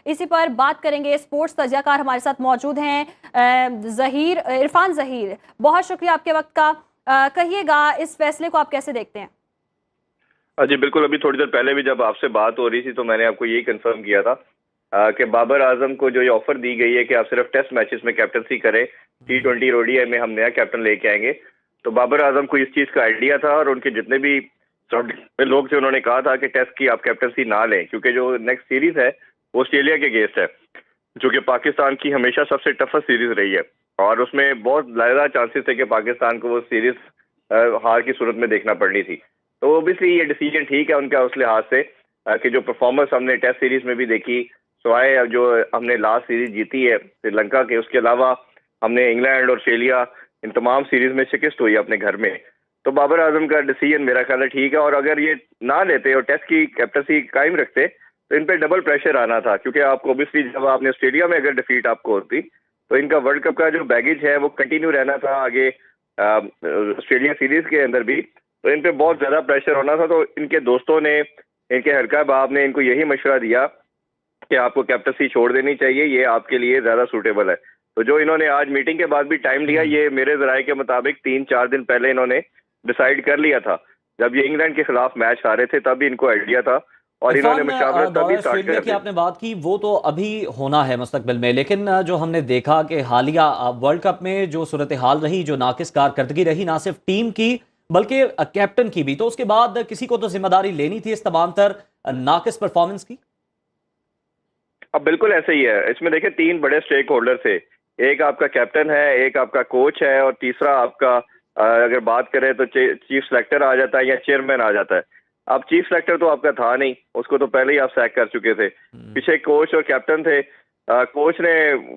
इसी पर बात करेंगे। स्पोर्ट्स तज्ञकार हमारे साथ मौजूद हैं, इरफान जहीर। बहुत शुक्रिया आपके वक्त का। कहिएगा, इस फैसले को आप कैसे देखते हैं? जी बिल्कुल। अभी थोड़ी देर पहले भी जब आपसे बात हो रही थी तो मैंने आपको यही कंफर्म किया था कि बाबर आजम को जो ये ऑफर दी गई है कि आप सिर्फ टेस्ट मैचेस में कैप्टनसी करें, T20 ODI में हम नया कैप्टन लेके आएंगे, तो बाबर आजम को इस चीज का आइडिया था और उनके जितने भी लोग थे उन्होंने कहा था कि टेस्ट की आप कैप्टनसी ना लें, क्योंकि जो नेक्स्ट सीरीज है वो ऑस्ट्रेलिया के अगेंस्ट है, जो कि पाकिस्तान की हमेशा सबसे टफेस्ट सीरीज रही है और उसमें बहुत ज्यादा चांसेस थे कि पाकिस्तान को वो सीरीज हार की सूरत में देखना पड़नी थी। तो ओबियसली ये डिसीजन ठीक है उनका उस लिहाज से कि जो परफॉर्मेंस हमने टेस्ट सीरीज में भी देखी, सिवाय जो हमने लास्ट सीरीज जीती है श्रीलंका के, उसके अलावा हमने इंग्लैंड और ऑस्ट्रेलिया इन तमाम सीरीज में शिकस्त हुई अपने घर में। तो बाबर आजम का डिसीजन मेरा ख्याल है ठीक है, और अगर ये ना लेते और टेस्ट की कैप्टनसी कायम रखते तो इन पे डबल प्रेशर आना था, क्योंकि आपको ओबियसली जब आपने ऑस्ट्रेलिया में अगर डिफीट आपको होती तो इनका वर्ल्ड कप का जो बैगेज है वो कंटिन्यू रहना था आगे ऑस्ट्रेलिया सीरीज के अंदर भी, तो इन पे बहुत ज्यादा प्रेशर होना था। तो इनके दोस्तों ने, इनके हरका बाप ने इनको यही मशवरा दिया कि आपको कैप्टनसी छोड़ देनी चाहिए, ये आपके लिए ज्यादा सूटेबल है। तो जो इन्होंने आज मीटिंग के बाद भी टाइम लिया, ये मेरे जराये के मुताबिक 3-4 दिन पहले इन्होंने डिसाइड कर लिया था। जब ये इंग्लैंड के खिलाफ मैच हारे थे तब भी इनको आइडिया था और इन्होंने मुशावरत तभी स्टार्ट ऑस्ट्रेलिया कर की दी। आपने बात की, वो तो अभी होना है मुस्तकबिल में, लेकिन जो हमने देखा कि हालिया वर्ल्ड कप में जो सूरत हाल रही, जो नाकिस कारकर्दगी रही ना सिर्फ टीम की बल्कि कैप्टन की भी, तो उसके बाद किसी को तो जिम्मेदारी लेनी थी इस तमाम तर नाकिस परफॉर्मेंस की। अब बिल्कुल ऐसे ही है, इसमें देखिए 3 बड़े स्टेक होल्डर थे, एक आपका कैप्टन है, एक आपका कोच है और तीसरा आपका अगर बात करें तो चीफ सेलेक्टर आ जाता है या चेयरमैन आ जाता है। अब चीफ सेलेक्टर तो आपका था नहीं, उसको तो पहले ही आप सैक कर चुके थे। पीछे कोच और कैप्टन थे। कोच ने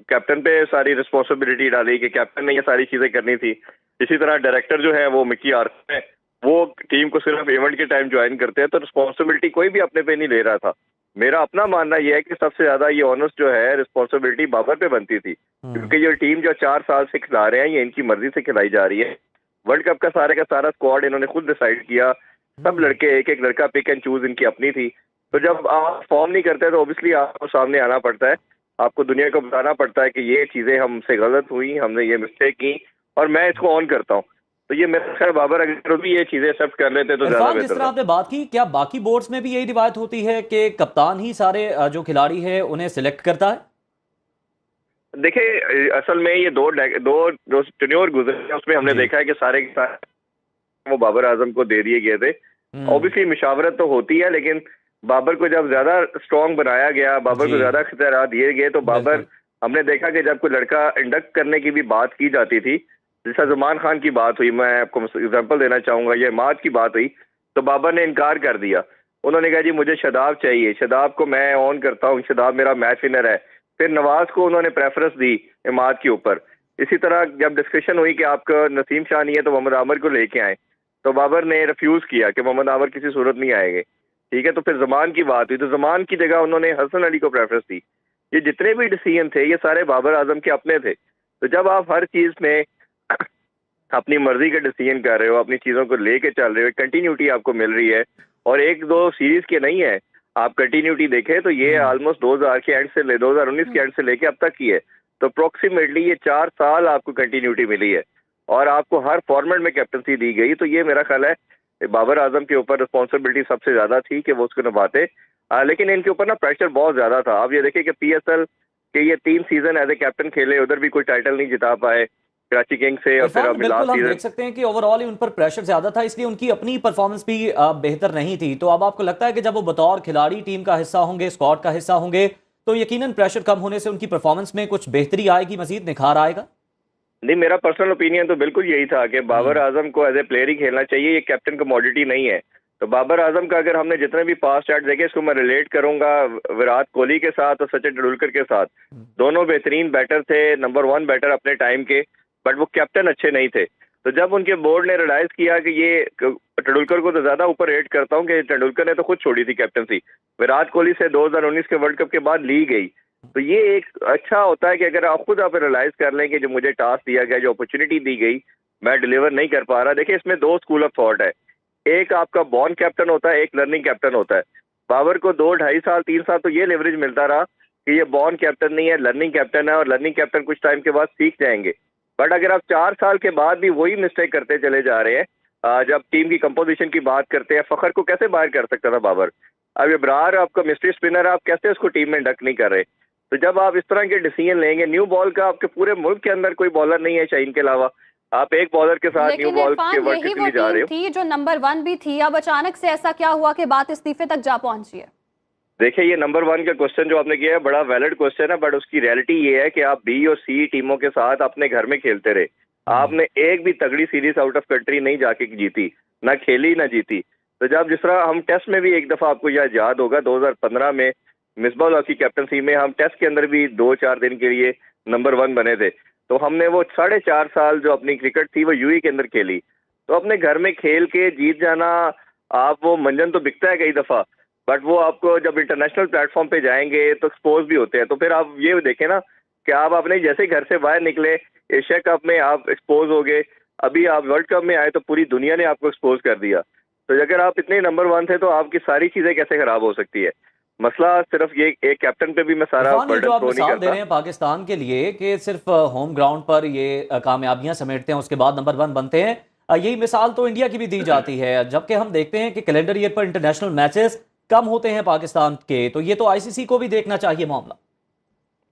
कैप्टन पे सारी रिस्पॉन्सिबिलिटी डाली कि कैप्टन ने ये सारी चीजें करनी थी। इसी तरह डायरेक्टर जो है वो मिकी आर्थर है, वो टीम को सिर्फ इवेंट के टाइम ज्वाइन करते हैं, तो रिस्पॉन्सिबिलिटी कोई भी अपने पे नहीं ले रहा था। मेरा अपना मानना यह है कि सबसे ज्यादा ये ऑनर्स जो है रिस्पॉन्सिबिलिटी बाबर पे बनती थी, क्योंकि ये टीम जो 4 साल से खिला रहे हैं ये इनकी मर्जी से खिलाई जा रही है। वर्ल्ड कप का सारा स्क्वाड इन्होंने खुद डिसाइड किया, सब लड़के, एक एक लड़का पिक एंड चूज इनकी अपनी थी। तो जब आप फॉर्म नहीं करते तो ऑब्वियसली आपको सामने आना पड़ता है, आपको दुनिया को बताना पड़ता है कि ये चीजें हमसे गलत हुई, हमने ये मिस्टेक की और मैं इसको ऑन करता हूँ। तो ये मेरा ख्याल बाबर अगर भी ये चीजें एक्सेप्ट कर लेते तो ज्यादा इरफान, जिस बेहतर तरह था। आपने बात की, क्या बाकी बोर्ड्स में भी यही रिवायत होती है कि कप्तान ही सारे जो खिलाड़ी है उन्हें सिलेक्ट करता है? देखिए असल में ये दो टेन्योर गुजरे, उसमें हमने जी। देखा है कि सारे के सारे वो बाबर आजम को दे दिए गए थे। ऑब्वियसली मुशावरत तो होती है, लेकिन बाबर को जब ज्यादा स्ट्रांग बनाया गया, बाबर जी को ज्यादा इख्तियार दिए गए, तो बाबर, बिल्कुल। हमने देखा कि जब कोई लड़का इंडक्ट करने की भी बात की जाती थी, जैसा जुमान खान की बात हुई, मैं आपको एग्जांपल देना चाहूंगा, ये माद की बात हुई, तो बाबर ने इनकार कर दिया। उन्होंने कहा जी मुझे शदाब चाहिए, शदाब को मैं ऑन करता हूँ, शदाब मेरा मैच विनर है। फिर नवाज को उन्होंने प्रेफरेंस दी इमाद के ऊपर। इसी तरह जब डिस्कशन हुई कि आपका नसीम शाह नहीं है तो मोहम्मद आमिर को लेके आए, तो बाबर ने रिफ्यूज किया कि मोहम्मद आमिर किसी सूरत नहीं आएंगे। ठीक है, तो फिर जमान की बात हुई तो जमान की जगह उन्होंने हसन अली को प्रेफरेंस दी। ये जितने भी डिसीजन थे ये सारे बाबर आजम के अपने थे। तो जब आप हर चीज में अपनी मर्जी का डिसीजन कर रहे हो, अपनी चीजों को लेके चल रहे हो, कंटिन्यूटी आपको मिल रही है और 1-2 सीरीज के नहीं है, आप कंटिन्यूटी देखें तो ये ऑलमोस्ट 2000 के एंड से 2019 के एंड से लेके अब तक की है। तो अप्रोक्सीमेटली ये 4 साल आपको कंटिन्यूटी मिली है और आपको हर फॉर्मेट में कैप्टनसी दी गई। तो ये मेरा ख्याल है बाबर आजम के ऊपर रिस्पॉन्सिबिलिटी सबसे ज्यादा थी कि वो उसको निभाते। लेकिन इनके ऊपर ना प्रेशर बहुत ज्यादा था। आप ये देखिए कि PSL के ये 3 सीजन एज ए कैप्टन खेले, उधर भी कोई टाइटल नहीं जिता पाए कराची किंग से, और फिर इरफान, अभी बिल्कुल लास्ट हम सीजन। देख सकते हैं कि ओवरऑल ही उन पर प्रेशर ज्यादा था, इसलिए उनकी अपनी परफॉर्मेंस भी बेहतर नहीं थी। तो अब आपको लगता है कि जब वो बतौर खिलाड़ी टीम का हिस्सा होंगे, स्क्वाड का हिस्सा होंगे, तो यकीनन प्रेशर कम होने से उनकी परफॉर्मेंस में कुछ बेहतरी आएगी, मजीद निखार आएगा? नहीं, मेरा पर्सनल ओपिनियन तो बिल्कुल यही था कि बाबर हम्म। आजम को एज ए प्लेयर ही खेलना चाहिए, ये कैप्टन कमोडिटी नहीं है। तो बाबर आजम का अगर हमने जितने भी पास स्टार्ट देखे, इसको मैं रिलेट करूंगा विराट कोहली के साथ और सचिन तेंदुलकर के साथ। दोनों बेहतरीन बैटर थे, नंबर 1 बैटर अपने टाइम के, बट वो कैप्टन अच्छे नहीं थे। तो जब उनके बोर्ड ने रियलाइज किया कि ये तेंदुलकर को तो ज्यादा ऊपर रेट करता हूँ कि तेंदुलकर ने तो खुद छोड़ी थी कैप्टनसी, विराट कोहली से 2019 के वर्ल्ड कप के बाद ली गई। तो ये एक अच्छा होता है कि अगर आप खुद आप रियलाइज कर लें कि जो मुझे टास्क दिया गया, जो अपॉर्चुनिटी दी गई, मैं डिलीवर नहीं कर पा रहा। देखिए इसमें 2 स्कूल ऑफ थॉट है, एक आपका बॉर्न कैप्टन होता है, एक लर्निंग कैप्टन होता है। बाबर को 2-2.5 साल 3 साल तो ये लेवरेज मिलता रहा कि ये बॉर्न कैप्टन नहीं है, लर्निंग कैप्टन है, और लर्निंग कैप्टन कुछ टाइम के बाद सीख जाएंगे। बट अगर आप 4 साल के बाद भी वही मिस्टेक करते चले जा रहे हैं, जब टीम की कंपोजिशन की बात करते हैं, फखर को कैसे बाहर कर सकता था बाबर? अब इब्रार आपका मिस्ट्री स्पिनर है, आप कैसे उसको टीम में इंडक्ट नहीं कर रहे? तो जब आप इस तरह के डिसीजन लेंगे, न्यू बॉल का आपके पूरे मुल्क के अंदर कोई बॉलर नहीं है शाहीन के अलावा, आप एक बॉलर के साथ न्यू लेकिन बॉल इरफान, के वर्क यही के वो लिए जा रहे टीम हो। थी जो नंबर 1 भी थी, अब अचानक से ऐसा क्या हुआ कि बात इस्तीफे तक जा पहुंची है? देखिए, ये नंबर 1 का क्वेश्चन जो आपने किया है बड़ा वैलिड क्वेश्चन है, बट उसकी रियलिटी ये है कि आप बी और सी टीमों के साथ अपने घर में खेलते रहे। आपने एक भी तगड़ी सीरीज आउट ऑफ कंट्री नहीं जाके जीती, ना खेली ना जीती। तो जब जिस तरह हम टेस्ट में भी एक दफा, आपको यह याद होगा 2015 में मिसबाह की कैप्टनसी में हम टेस्ट के अंदर भी 2-4 दिन के लिए नंबर 1 बने थे। तो हमने वो 4.5 साल जो अपनी क्रिकेट थी वो यूएई के अंदर खेली। तो अपने घर में खेल के जीत जाना, आप वो मंजन तो बिकता है कई दफा, बट वो आपको जब इंटरनेशनल प्लेटफॉर्म पे जाएंगे तो एक्सपोज भी होते हैं। तो फिर आप ये देखें ना कि आप अपने जैसे घर से बाहर निकले, एशिया कप में आप एक्सपोज हो गए, अभी आप वर्ल्ड कप में आए तो पूरी दुनिया ने आपको एक्सपोज कर दिया। तो अगर आप इतने नंबर 1 थे तो आपकी सारी चीजें कैसे खराब हो सकती है? मसला सिर्फ ये एक कैप्टन पे भी मैं सारा इरफान, ये बर्डन जो आप थ्रो नहीं मिसाल दे करता। रहे हैं पाकिस्तान के लिए कि सिर्फ होम ग्राउंड पर ये कामयाबियां समेटते हैं उसके बाद नंबर 1 बनते हैं, यही मिसाल तो इंडिया की भी दी जाती है, जबकि हम देखते हैं कि कैलेंडर ईयर पर इंटरनेशनल मैचेस कम होते हैं पाकिस्तान के। तो ये तो आईसीसी को भी देखना चाहिए मामला।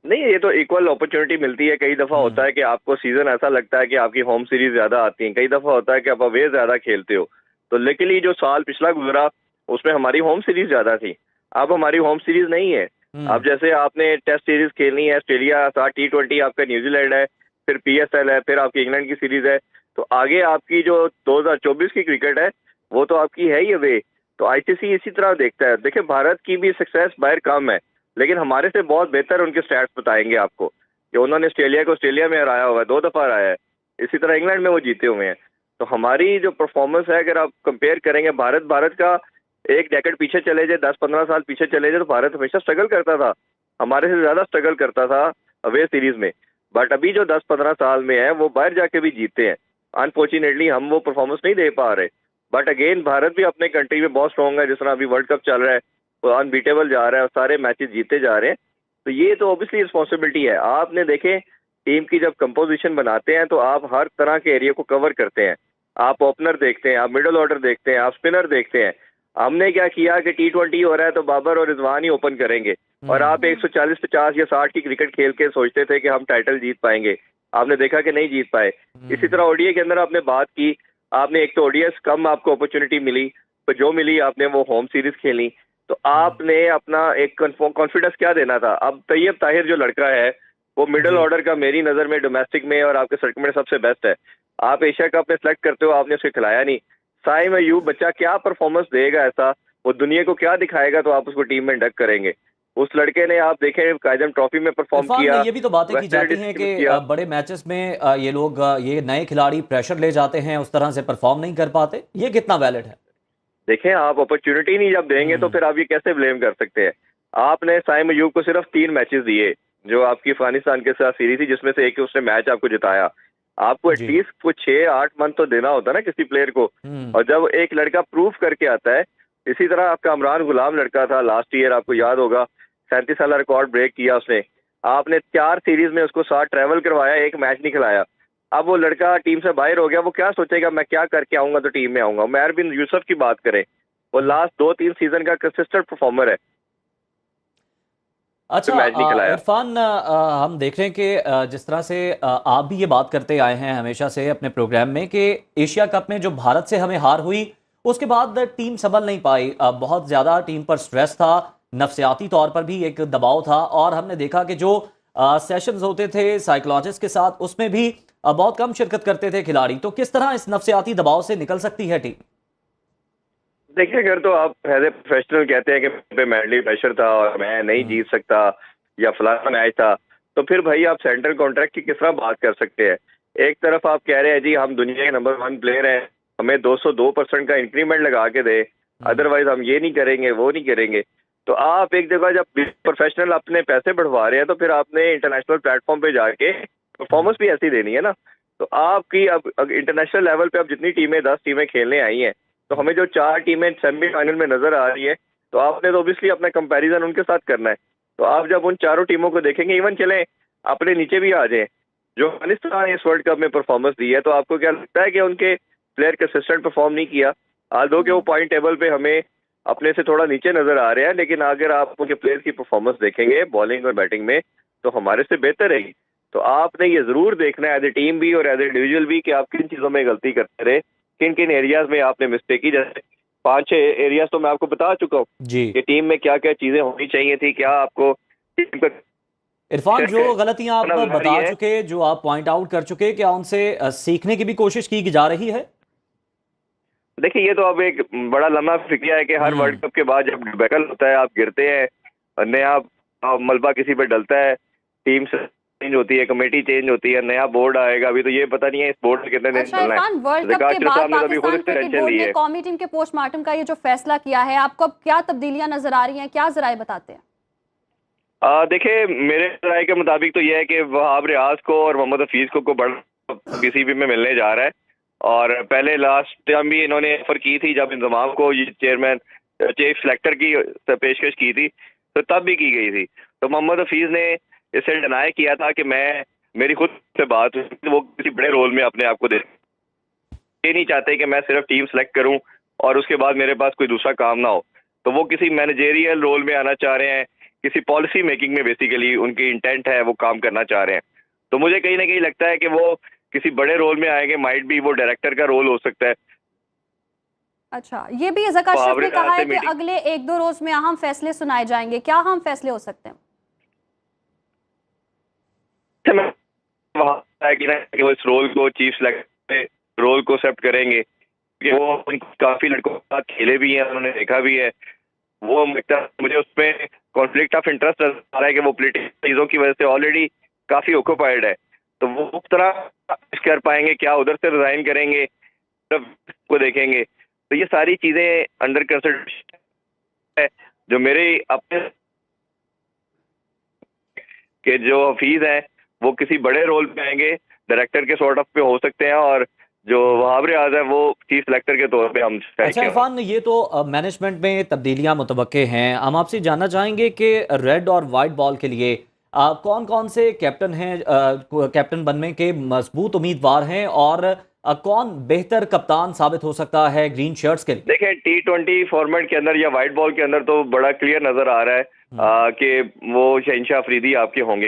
नहीं, ये तो इक्वल अपॉर्चुनिटी मिलती है। कई दफा होता है कि आपको सीजन ऐसा लगता है कि आपकी होम सीरीज ज्यादा आती है, कई दफा होता है कि आप अवे ज्यादा खेलते हो। तो लेकिन ये जो साल पिछला गुजरा उसमें हमारी होम सीरीज ज्यादा थी, अब हमारी होम सीरीज नहीं है। अब जैसे आपने टेस्ट सीरीज खेलनी है, ऑस्ट्रेलिया साथ T20 आपका न्यूजीलैंड है, फिर PSL है, फिर आपकी इंग्लैंड की सीरीज है। तो आगे आपकी जो 2024 की क्रिकेट है वो तो आपकी है ही अवे। तो आईसीसी इसी तरह देखता है। देखिए, भारत की भी सक्सेस बाहर कम है, लेकिन हमारे से बहुत बेहतर उनके स्टैट्स बताएंगे आपको कि उन्होंने ऑस्ट्रेलिया को ऑस्ट्रेलिया में हराया हुआ है, 2 दफा हराया है, इसी तरह इंग्लैंड में वो जीते हुए हैं। तो हमारी जो परफॉर्मेंस है, अगर आप कंपेयर करेंगे भारत का एक डेकेड पीछे चले जाए, 10-15 साल पीछे चले जाए, तो भारत हमेशा स्ट्रगल करता था, हमारे से ज्यादा स्ट्रगल करता था अवे सीरीज में। बट अभी जो 10-15 साल में है वो बाहर जाके भी जीते हैं। अनफॉर्चुनेटली हम वो परफॉर्मेंस नहीं दे पा रहे। बट अगेन भारत भी अपने कंट्री में बहुत स्ट्रॉन्ग है, जिस तरह अभी वर्ल्ड कप चल रहा है वो अनबीटेबल जा रहा है और सारे मैचेस जीते जा रहे हैं। तो ये तो ऑब्वियसली रिस्पॉन्सिबिलिटी है। आपने देखें, टीम की जब कंपोजिशन बनाते हैं तो आप हर तरह के एरिया को कवर करते हैं। आप ओपनर देखते हैं, आप मिडिल ऑर्डर देखते हैं, आप स्पिनर देखते हैं। हमने क्या किया कि T20 हो रहा है तो बाबर और रिजवान ही ओपन करेंगे, और आप 140, 50 या 60 की क्रिकेट खेल के सोचते थे कि हम टाइटल जीत पाएंगे। आपने देखा कि नहीं जीत पाए। इसी तरह ओडीआई के अंदर आपने बात की, आपने एक तो ओडीएस कम आपको अपॉर्चुनिटी मिली, तो जो मिली आपने वो होम सीरीज खेली। तो आपने अपना एक कॉन्फिडेंस क्या देना था? अब तैयब ताहिर जो लड़का है वो मिडिल ऑर्डर का मेरी नज़र में डोमेस्टिक में और आपके सर्किट में सबसे बेस्ट है। आप एशिया कप में सेलेक्ट करते हो, आपने उसे खिलाया नहीं। साइम अयूब बच्चा क्या परफॉर्मेंस देगा ऐसा, वो दुनिया को क्या दिखाएगा, तो आप उसको टीम में इंडक्ट करेंगे। उस लड़के ने आप देखें कायजम ट्रॉफी में परफॉर्म इरफान, किया, ये भी तो बातें की वेस्ट जाती इंडीज हैं में कि किया। बड़े मैचेस में ये लोग ये नए खिलाड़ी प्रेशर ले जाते हैं, उस तरह से परफॉर्म नहीं कर पाते, ये कितना वैलिड है? देखें, आप अपॉर्चुनिटी नहीं जब देंगे तो फिर आप ये कैसे ब्लेम कर सकते हैं? आपने साइम अयूब को सिर्फ 3 मैचेस दिए, जो आपकी अफगानिस्तान के साथ सीरीज थी, जिसमें से एक उसने मैच आपको जिताया। आपको जी। एटलीस्ट कुछ 6-8 मंथ तो देना होता ना किसी प्लेयर को। और जब एक लड़का प्रूफ करके आता है, इसी तरह आपका इमरान गुलाम लड़का था लास्ट ईयर, आपको याद होगा 37 साल रिकॉर्ड ब्रेक किया उसने। आपने 4 सीरीज में उसको साथ ट्रैवल करवाया, एक मैच नहीं खिलाया। अब वो लड़का टीम से बाहर हो गया, वो क्या सोचेगा मैं क्या करके आऊंगा तो टीम में आऊंगा। महर बिन यूसुफ की बात करें, वो लास्ट 2-3 सीजन का कंसिस्टेंट परफॉर्मर है, अच्छा, मैच नहीं खिलाया। इरफान, हम देख रहे हैं कि जिस तरह से आप भी ये बात करते आए हैं हमेशा से अपने प्रोग्राम में कि एशिया कप में जो भारत से हमें हार हुई उसके बाद टीम संभल नहीं पाई, बहुत ज़्यादा टीम पर स्ट्रेस था, नफसियाती तौर पर भी एक दबाव था, और हमने देखा कि जो सेशंस होते थे साइकोलॉजिस्ट के साथ उसमें भी बहुत कम शिरकत करते थे खिलाड़ी। तो किस तरह इस नफसियाती दबाव से निकल सकती है टीम? देखिए, अगर तो आप एज ए प्रोफेशनल कहते हैं कि मेरे पे मेंटली प्रेशर था और मैं नहीं जीत सकता या फलाना मैच था, तो फिर भाई आप सेंट्रल कॉन्ट्रैक्ट की किस तरह बात कर सकते हैं? एक तरफ आप कह रहे हैं जी हम दुनिया के नंबर 1 प्लेयर हैं, हमें 202% का इंक्रीमेंट लगा के दे, अदरवाइज हम ये नहीं करेंगे वो नहीं करेंगे। तो आप एक जगह जब प्रोफेशनल अपने पैसे बढ़वा रहे हैं तो फिर आपने इंटरनेशनल प्लेटफॉर्म पे जाके परफॉर्मेंस भी ऐसी देनी है ना। तो आपकी अब इंटरनेशनल लेवल पे अब जितनी टीमें 10 टीमें खेलने आई हैं, तो हमें जो 4 टीमें सेमीफाइनल में नजर आ रही है, तो आपने तो ऑब्वियसली अपना कंपैरिजन उनके साथ करना है। तो आप जब उन चारों टीमों को देखेंगे, इवन चले अपने नीचे भी आ जाए, जो अफगानिस्तान ने इस वर्ल्ड कप में परफॉर्मेंस दी है, तो आपको क्या लगता है कि उनके प्लेयर कंसिस्टेंट परफॉर्म नहीं किया? दो के वो पॉइंट टेबल पे हमें अपने से थोड़ा नीचे नजर आ रहे हैं, लेकिन अगर आप उनके प्लेयर की परफॉर्मेंस देखेंगे बॉलिंग और बैटिंग में, तो हमारे से बेहतर रहेगी। तो आपने ये जरूर देखना है एज ए टीम भी और एज ए इंडिविजुअल भी कि आप किन चीजों में गलती करते रहे, किन किन एरियाज में आपने मिस्टेक की। जैसे 5-6 एरियाज तो मैं आपको बता चुका हूँ जी कि टीम में क्या क्या चीजें होनी चाहिए थी, क्या आपको टीम का इरफान, जो गलतियां आप करना जरूरी बता है। चुके, जो आप पॉइंट आउट कर चुके, क्या उनसे सीखने की भी कोशिश की जा रही है? देखिए, ये तो अब एक बड़ा लम्हा फिक्रिया है कि हर वर्ल्ड कप के बाद जब बैकल होता है, आप गिरते हैं, नया मलबा किसी पे डलता है, टीम चेंज होती है, कमेटी चेंज होती है, नया बोर्ड आएगा। अभी तो ये पता नहीं है इस बोर्ड में कितने दिन अच्छा चलना है। इरफान, वर्ल्ड कप ज़कात के चौधरी बाद साहब ने तो अभी खुद पाकिस्तान क्रिकेट एक्सटेंशन बोर्ड ली ने है। कौमी टीम के पोस्टमार्टम का ये जो फैसला किया है, आपको अब क्या तब्दीलियां नजर आ रही हैं, क्या जरा बताते हैं? देखिए, मेरे राय के मुताबिक तो यह है कि वहाब रियाज को और मोहम्मद हफीज को बड़ा पीसीबी में मिलने जा रहा है। और पहले लास्ट टाइम भी इन्होंने ऑफर की थी जब इंतजाम को ये चेयरमैन चीफ सेलेक्टर की पेशकश की थी, तो तब भी की गई थी। तो मोहम्मद हफीज ने इसे डिनाई किया था कि मेरी खुद से बात हुई, वो किसी बड़े रोल में अपने आप को दे, ये नहीं चाहते कि मैं सिर्फ टीम सेलेक्ट करूं और उसके बाद मेरे पास कोई दूसरा काम ना हो। तो वो किसी मैनेजेरियल रोल में आना चाह रहे हैं, किसी पॉलिसी मेकिंग में बेसिकली उनकी इंटेंट है, वो काम करना चाह रहे हैं। तो मुझे कहीं ना कहीं लगता है कि वो किसी बड़े रोल में आएंगे, माइट भी वो डायरेक्टर का रोल हो सकता है। अच्छा, ये भी ज़का अशरफ मुहावरे ने कहा है कि मीटिंग अगले 1-2 रोज में अहम फैसले सुनाए जाएंगे, क्या अहम फैसले हो सकते हैं? कि वो इस रोल को चीफ सेलेक्टर रोल को एक्सेप्ट करेंगे, कि वो काफी लड़कों के साथ खेले भी हैं, उन्होंने देखा भी है। वो मुझे उसमें कॉन्फ्लिक्ट ऑफ इंटरेस्ट नजर आ रहा है कि वो पॉलिटिकल चीजों की वजह से ऑलरेडी काफी ऑक्यूपाइड है, तो वो उस तरह कर पाएंगे क्या, उधर से रिजाइन करेंगे, को देखेंगे। तो ये सारी चीजें अंडर कंसिडरेशन है, जो मेरे अपने कि जो हफीज हैं वो किसी बड़े रोल पे आएंगे, डायरेक्टर के सॉर्ट ऑफ पे हो सकते हैं, और जो वहाब रियाज है वो चीफ सेलेक्टर के तौर पे हम। अच्छा इरफान, ये तो मैनेजमेंट में तब्दीलियां मुतवक्के हैं। हम आपसे जानना चाहेंगे कि रेड और वाइट बॉल के लिए कौन कौन से कैप्टन हैं, कैप्टन बनने के मजबूत उम्मीदवार हैं, और कौन बेहतर कप्तान साबित हो सकता है ग्रीन शर्ट्स के लिए? देखिए, T20 फॉर्मेट के अंदर या वाइट बॉल के अंदर तो बड़ा क्लियर नजर आ रहा है कि वो शहंशाह अफरीदी आपके होंगे।